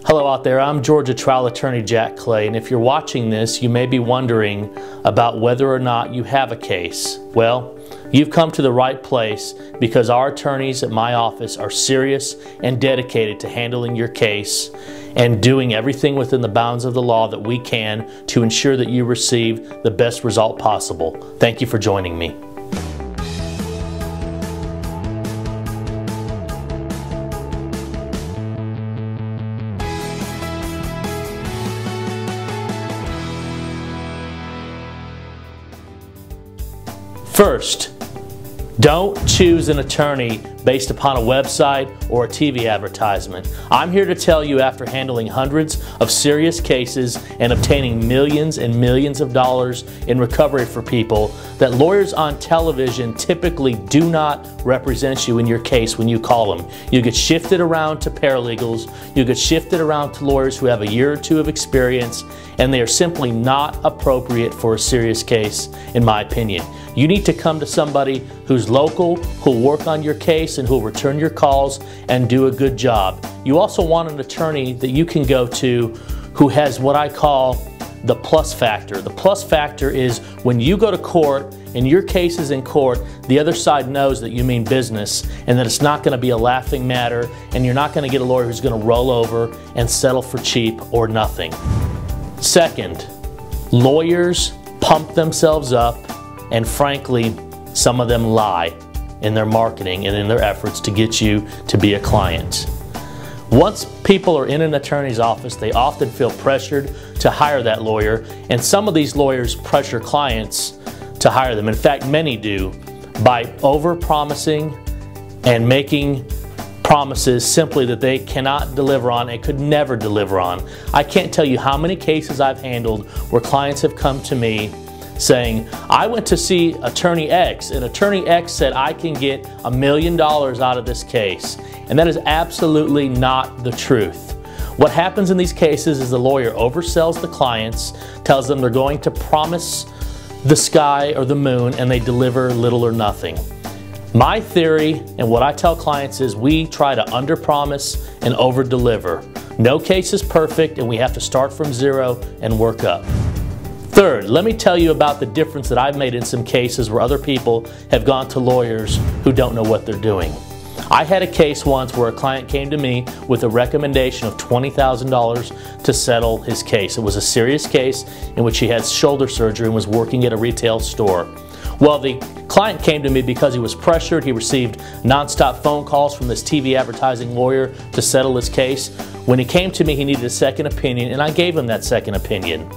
Hello out there, I'm Georgia trial attorney Jack Clay, and if you're watching this, you may be wondering about whether or not you have a case. Well, you've come to the right place because our attorneys at my office are serious and dedicated to handling your case and doing everything within the bounds of the law that we can to ensure that you receive the best result possible. Thank you for joining me. First, don't choose an attorney based upon a website or a TV advertisement. I'm here to tell you, after handling hundreds of serious cases and obtaining millions and millions of dollars in recovery for people, that lawyers on television typically do not represent you in your case when you call them. You get shifted around to paralegals, you get shifted around to lawyers who have a year or two of experience, and they are simply not appropriate for a serious case, in my opinion. You need to come to somebody who's local, who'll work on your case and who'll return your calls and do a good job. You also want an attorney that you can go to who has what I call the plus factor. The plus factor is when you go to court and your case is in court, the other side knows that you mean business and that it's not going to be a laughing matter, and you're not going to get a lawyer who's going to roll over and settle for cheap or nothing. Second, lawyers pump themselves up, and frankly, some of them lie in their marketing and in their efforts to get you to be a client. Once people are in an attorney's office, they often feel pressured to hire that lawyer, and some of these lawyers pressure clients to hire them. In fact, many do, by over-promising and making promises simply that they cannot deliver on and could never deliver on. I can't tell you how many cases I've handled where clients have come to me saying, I went to see Attorney X, and Attorney X said I can get $1 million out of this case. And that is absolutely not the truth. What happens in these cases is the lawyer oversells the clients, tells them they're going to promise the sky or the moon, and they deliver little or nothing. My theory and what I tell clients is we try to under-promise and over-deliver. No case is perfect, and we have to start from zero and work up. Third, let me tell you about the difference that I've made in some cases where other people have gone to lawyers who don't know what they're doing. I had a case once where a client came to me with a recommendation of $20,000 to settle his case. It was a serious case in which he had shoulder surgery and was working at a retail store. Well, the client came to me because he was pressured. He received nonstop phone calls from this TV advertising lawyer to settle his case. When he came to me, he needed a second opinion, and I gave him that second opinion.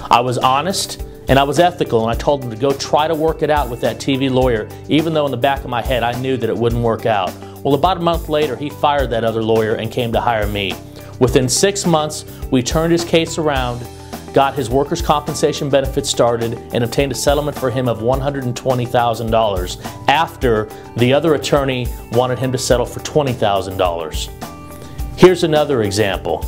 I was honest and I was ethical, and I told him to go try to work it out with that TV lawyer, even though in the back of my head I knew that it wouldn't work out. Well, about a month later, he fired that other lawyer and came to hire me. Within 6 months, we turned his case around, got his workers' compensation benefits started, and obtained a settlement for him of $120,000 after the other attorney wanted him to settle for $20,000. Here's another example.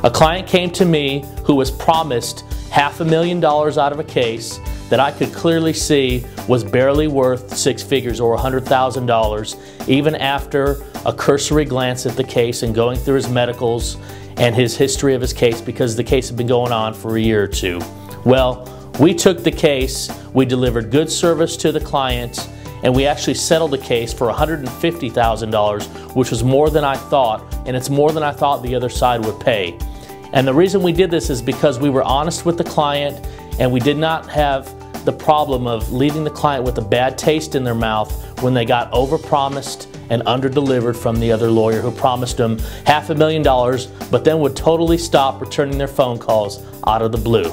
A client came to me who was promised $500,000 out of a case that I could clearly see was barely worth 6 figures or $100,000, even after a cursory glance at the case and going through his medicals and his history of his case, because the case had been going on for a year or two. Well, we took the case, we delivered good service to the client, and we actually settled the case for $150,000, which was more than I thought, and it's more than I thought the other side would pay. And the reason we did this is because we were honest with the client, and we did not have the problem of leaving the client with a bad taste in their mouth when they got overpromised and underdelivered from the other lawyer who promised them $500,000 but then would totally stop returning their phone calls out of the blue.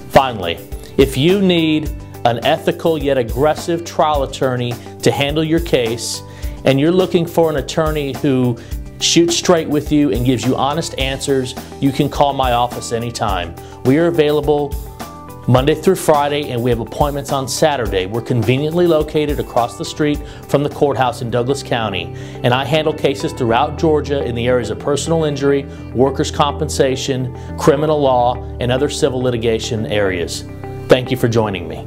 Finally, if you need an ethical yet aggressive trial attorney to handle your case, and you're looking for an attorney who shoots straight with you and gives you honest answers, you can call my office anytime. We are available Monday through Friday, and we have appointments on Saturday. We're conveniently located across the street from the courthouse in Douglas County, and I handle cases throughout Georgia in the areas of personal injury, workers' compensation, criminal law, and other civil litigation areas. Thank you for joining me.